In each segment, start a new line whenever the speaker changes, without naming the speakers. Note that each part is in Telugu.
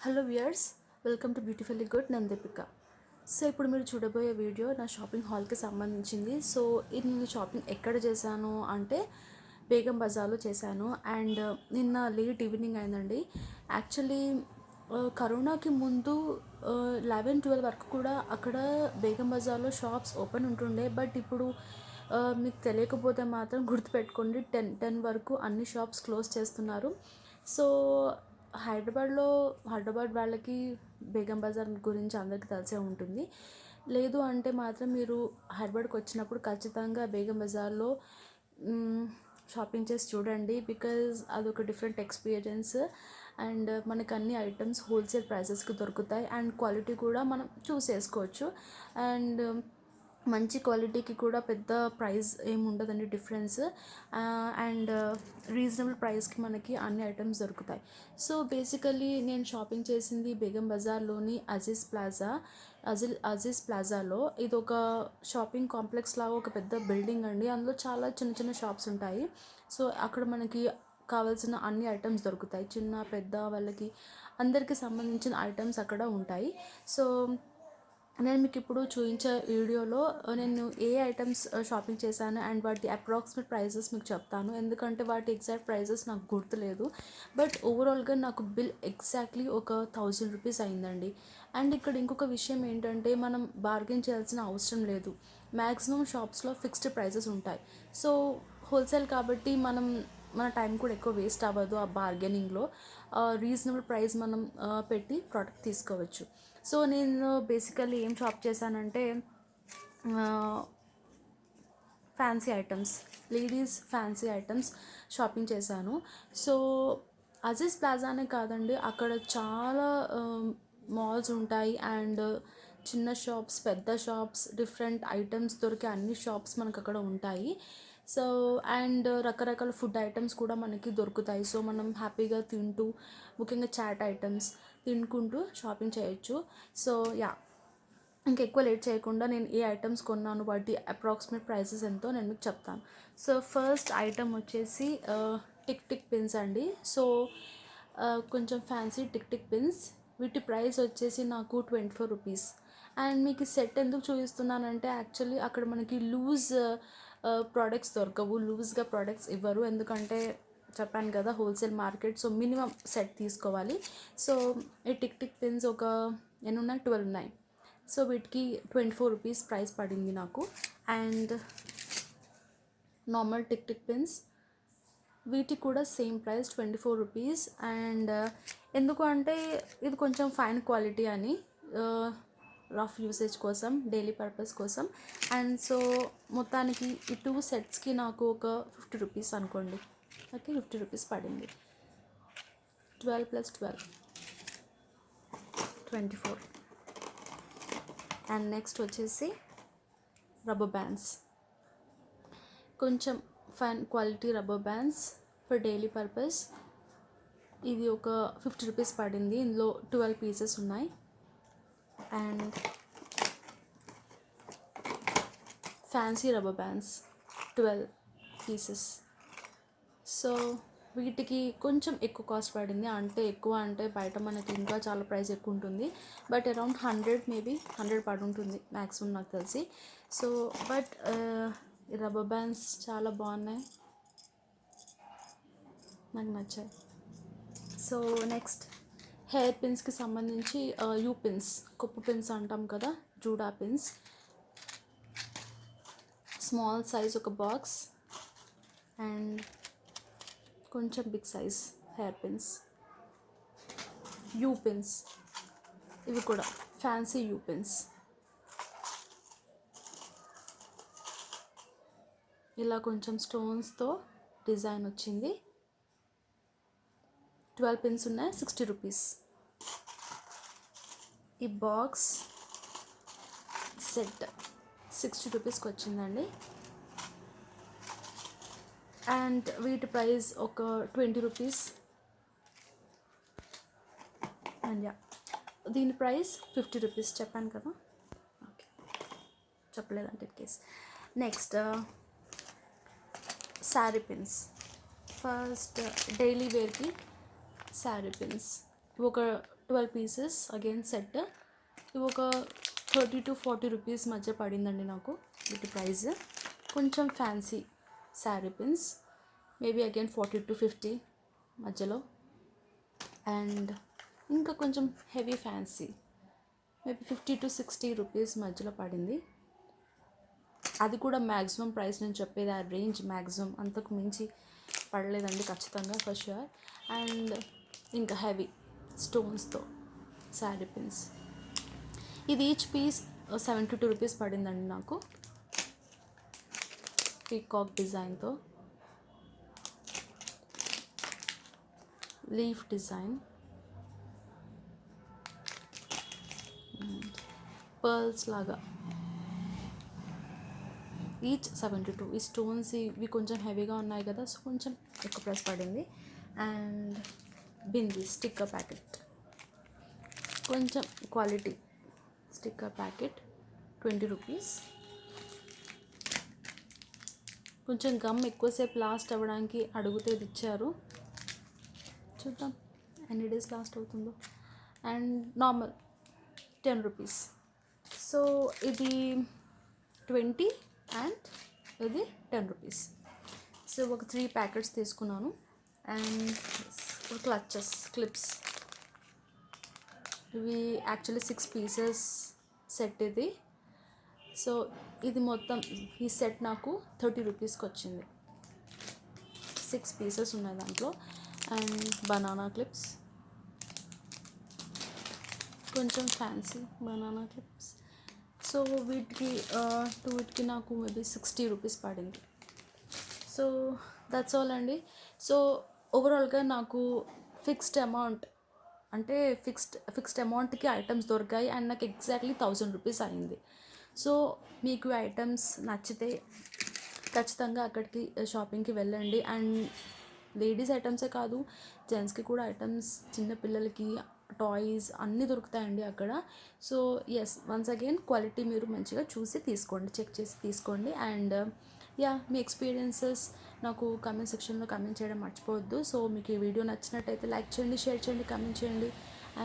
Hello viewers, welcome to beautifully good నేను దీపిక. సో ఇప్పుడు మీరు చూడబోయే వీడియో నా షాపింగ్ హాల్కి సంబంధించింది. సో ఇది నేను షాపింగ్ ఎక్కడ చేశాను అంటే బేగం బజార్లో చేశాను. అండ్ నిన్న లేట్ ఈవినింగ్ అయిందండి. యాక్చువల్లీ కరోనాకి ముందు 11-12 వరకు కూడా అక్కడ బేగం బజార్లో షాప్స్ ఓపెన్ ఉంటుండే. బట్ ఇప్పుడు మీకు తెలియకపోతే మాత్రం గుర్తుపెట్టుకోండి, 10 వరకు అన్ని షాప్స్ క్లోజ్ చేస్తున్నారు. సో హైదరాబాద్ వాళ్ళకి బేగం బజార్ గురించి అందరికీ తెలిసే ఉంటుంది. లేదు అంటే మాత్రం మీరు హైదరాబాద్కి వచ్చినప్పుడు ఖచ్చితంగా బేగం బజార్లో షాపింగ్ చేసి చూడండి. బికాజ్ అదొక డిఫరెంట్ ఎక్స్పీరియన్స్. అండ్ మనకు అన్ని ఐటమ్స్ హోల్సేల్ ప్రైసెస్కి దొరుకుతాయి. అండ్ క్వాలిటీ కూడా మనం చూస్ చేసుకోవచ్చు. అండ్ మంచి క్వాలిటీకి కూడా పెద్ద ప్రైస్ ఏమి ఉండదండి డిఫరెన్స్. అండ్ రీజనబుల్ ప్రైస్కి మనకి అన్ని ఐటమ్స్ దొరుకుతాయి. సో బేసికలీ నేను షాపింగ్ చేసింది బేగం బజార్లోని అజీజ్ ప్లాజాలో. ఇది ఒక షాపింగ్ కాంప్లెక్స్ లాగా ఒక పెద్ద బిల్డింగ్ అండి. అందులో చాలా చిన్న చిన్న షాప్స్ ఉంటాయి. సో అక్కడ మనకి కావాల్సిన అన్ని ఐటమ్స్ దొరుకుతాయి. చిన్న పెద్ద వాళ్ళకి అందరికీ సంబంధించిన ఐటమ్స్ అక్కడ ఉంటాయి. సో నేను మీకు ఇప్పుడు చూపించే వీడియోలో నేను ఏ ఐటమ్స్ షాపింగ్ చేశాను అండ్ వాటి అప్రాక్సిమేట్ ప్రైజెస్ మీకు చెప్తాను. ఎందుకంటే వాటి ఎగ్జాక్ట్ ప్రైజెస్ నాకు గుర్తులేదు. బట్ ఓవరాల్గా నాకు బిల్ ఎగ్జాక్ట్లీ ఒక 1000 రూపీస్ అయిందండి. అండ్ ఇక్కడ ఇంకొక విషయం ఏంటంటే మనం బార్గెన్ చేయాల్సిన అవసరం లేదు. మ్యాక్సిమం షాప్స్లో ఫిక్స్డ్ ప్రైజెస్ ఉంటాయి. సో హోల్సేల్ కాబట్టి మన టైం కూడా ఎక్కువ వేస్ట్ అవ్వదు. ఆ బార్గెనింగ్లో రీజనబుల్ ప్రైస్ మనం పెట్టి ప్రోడక్ట్ తీసుకోవచ్చు. సో నేను బేసికల్లీ ఏం షాప్ చేశానంటే fancy items, ladies fancy items shopping చేశాను. సో అజీజ్ ప్లాజానే కాదండి, అక్కడ చాలా మాల్స్ ఉంటాయి. అండ్ చిన్న షాప్స్, పెద్ద షాప్స్, డిఫరెంట్ ఐటమ్స్ దొరికే అన్ని షాప్స్ మనకు అక్కడ ఉంటాయి. సో అండ్ రకరకాల ఫుడ్ ఐటమ్స్ కూడా మనకి దొరుకుతాయి. సో మనం హ్యాపీగా తింటూ, ముఖ్యంగా చాట్ ఐటమ్స్ తినుకుంటూ షాపింగ్ చేయొచ్చు. సో ఇంకెక్కువ లేట్ చేయకుండా నేను ఏ ఐటమ్స్ కొన్నాను, వాటి అప్రాక్సిమేట్ ప్రైసెస్ ఎంతో నేను మీకు చెప్తాను. సో ఫస్ట్ ఐటమ్ వచ్చేసి టిక్ టిక్ పిన్స్ అండి. సో కొంచెం ఫ్యాన్సీ టిక్ టిక్ పిన్స్. వీటి ప్రైస్ వచ్చేసి నాకు 24 రూపీస్. అండ్ మీకు సెట్ ఎందుకు చూపిస్తున్నానంటే యాక్చువల్లీ అక్కడ మనకి లూజ్ ప్రోడక్ట్స్ దొరకవు, లూజ్గా ప్రోడక్ట్స్ ఇవ్వరు. ఎందుకంటే చెప్పాను కదా, wholesale market. So minimum set తీసుకోవాలి. సో ఈ టిక్ టిక్ పిన్స్ ఒక ఎన్ని ఉన్నాయి, 12 ఉన్నాయి. సో వీటికి 24 రూపీస్ ప్రైస్ పడింది నాకు. And normal tick tick pins, వీటికి కూడా సేమ్ ప్రైస్ 24 రూపీస్. అండ్ ఎందుకు అంటే ఇది కొంచెం ఫైన్ క్వాలిటీ అని, రఫ్ యూసేజ్ కోసం, డైలీ పర్పస్ కోసం. అండ్ సో మొత్తానికి ఈ 2 సెట్స్కి నాకు ఒక 50 రూపీస్ అనుకోండి. ఓకే, 50 రూపీస్ పడింది. 12 + 12 24. అండ్ నెక్స్ట్ వచ్చేసి రబ్బర్ బ్యాండ్స్, కొంచెం fine quality rubber bands for daily purpose. ఇది ఒక 50 రూపీస్ పడింది. ఇందులో 12 పీసెస్ ఉన్నాయి. And fancy rubber bands 12 pieces. So వీటికి కొంచెం ఎక్కువ కాస్ట్ పడింది. అంటే ఎక్కువ అంటే బయట మనకి ఇంకా చాలా ప్రైస్ ఎక్కువ ఉంటుంది. బట్ అరౌండ్ 100, మేబీ 100 పడి ఉంటుంది మ్యాక్సిమం నాకు తెలిసి. సో బట్ ఈ రబ్బర్ బ్యాండ్స్ చాలా బాగున్నాయి, నాకు నచ్చాయి. సో నెక్స్ట్ హెయిర్ పిన్స్కి సంబంధించి యూ పిన్స్, కొప్పు పిన్స్ అంటాం కదా, జూడా పిన్స్. స్మాల్ సైజ్ ఒక బాక్స్. అండ్ కొంచెం big size hair pins, U pins. ఇవి కూడా ఫ్యాన్సీ యూ పిన్స్. ఇలా కొంచెం స్టోన్స్తో డిజైన్ వచ్చింది. 12 పిన్స్ ఉన్నాయి, 60 రూపీస్. ఈ బాక్స్ సెట్ 60 రూపీస్కి వచ్చిందండి. అండ్ వీటి ప్రైస్ ఒక 20 రూపీస్. అండ్ దీని ప్రైస్ 50 రూపీస్ చెప్పాను కదా. ఓకే, చెప్పలేదంటే in case. Next sari pins. First daily వేర్కి శారీ పిన్స్ ఇవి ఒక 12 పీసెస్ అగైన్ సెట్. ఇవి ఒక 30 to 40 రూపీస్ మధ్య పడిందండి నాకు వీటి ప్రైస్. కొంచెం fancy sari pins maybe again 40 to 50 మధ్యలో. అండ్ ఇంకా కొంచెం heavy fancy maybe 50 to 60 rupees మధ్యలో పడింది. అది కూడా మ్యాక్సిమం ప్రైస్ నేను చెప్పేది, ఆ రేంజ్ మ్యాక్సిమం, అంతకు మించి పడలేదండి ఖచ్చితంగా ఫర్ ష్యూర్. అండ్ ఇంకా హెవీ స్టోన్స్తో శారీ పిన్స్, ఇది ఈచ్ పీస్ 72 రూపీస్ పడిందండి నాకు. పీకాక్ డిజైన్తో లీఫ్ డిజైన్, పర్ల్స్ లాగా, ఈచ్ 72. ఈ స్టోన్స్ ఇవి కొంచెం హెవీగా ఉన్నాయి కదా, సో కొంచెం ఎక్కువ ప్రైస్ పడింది. అండ్ బింది స్టిక్కర్ ప్యాకెట్, కొంచెం క్వాలిటీ స్టిక్కర్ ప్యాకెట్ 20 రూపీస్. కొంచెం గమ్ ఎక్కువసేపు లాస్ట్ అవ్వడానికి అడిగితే ఇది ఇచ్చారు, చూద్దాం ఎన్ని డేస్ లాస్ట్ అవుతుందో. And normal 10 rupees. సో ఇది 20 అండ్ ఇది 10 రూపీస్. సో ఒక 3 ప్యాకెట్స్ తీసుకున్నాను. అండ్ క్లిప్స్, ఇవి యాక్చువల్లీ 6 పీసెస్ సెట్ ఇది. సో ఇది మొత్తం ఈ సెట్ నాకు 30 రూపీస్కి వచ్చింది. 6 పీసెస్ ఉన్నాయి దాంట్లో. అండ్ బనానా క్లిప్స్, కొంచెం ఫ్యాన్సీ బనానా క్లిప్స్. సో వీటికి నాకు మేబీ 60 రూపీస్ పడింది. సో దట్స్ ఆల్ అండి. సో ఓవరాల్గా నాకు ఫిక్స్డ్ అమౌంట్, అంటే ఫిక్స్డ్ అమౌంట్కి ఐటమ్స్ దొరికాయి అండ్ నాకు ఎగ్జాక్ట్లీ 1000 రూపీస్ అయింది. సో మీకు ఐటమ్స్ నచ్చితే ఖచ్చితంగా అక్కడికి షాపింగ్కి వెళ్ళండి. అండ్ లేడీస్ ఐటమ్సే కాదు, జెంట్స్కి కూడా ఐటమ్స్, చిన్నపిల్లలకి టాయ్స్ అన్నీ దొరుకుతాయండి అక్కడ. So yes, once again quality మీరు మంచిగా చూసి తీసుకోండి, చెక్ చేసి తీసుకోండి. అండ్ యా, మీ ఎక్స్పీరియన్సెస్ నాకు కామెంట్ సెక్షన్లో కామెంట్ చేయడం మర్చిపోవద్దు. సో మీకు ఈ వీడియో నచ్చినట్టయితే లైక్ చేయండి, షేర్ చేయండి, కామెంట్ చేయండి.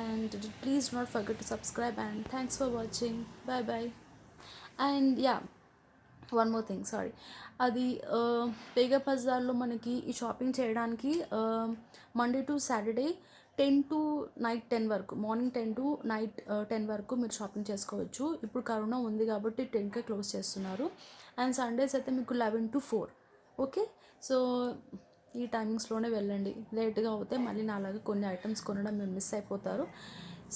And please not forget to subscribe. And thanks for watching. Bye bye. And yeah, one more thing, sorry, అది పేగ బజార్లో మనకి ఈ షాపింగ్ చేయడానికి Monday to Saturday 10 to night 10 వరకు, మార్నింగ్ 10 to నైట్ 10 వరకు మీరు షాపింగ్ చేసుకోవచ్చు. ఇప్పుడు కరోనా ఉంది కాబట్టి 10కే క్లోజ్ చేస్తున్నారు. అండ్ సండేస్ అయితే మీకు 11 to 4. ఓకే, సో ఈ టైమింగ్స్లోనే వెళ్ళండి. లేట్గా అవుతే మళ్ళీ నాలాగా కొన్ని ఐటమ్స్ కొనడం మీరు మిస్ అయిపోతారు.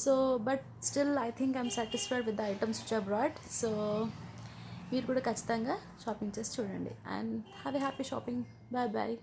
So but still I think I'm satisfied with the items which I brought. So మీరు కూడా ఖచ్చితంగా షాపింగ్ చేసి చూడండి. And have a happy shopping. Bye bye.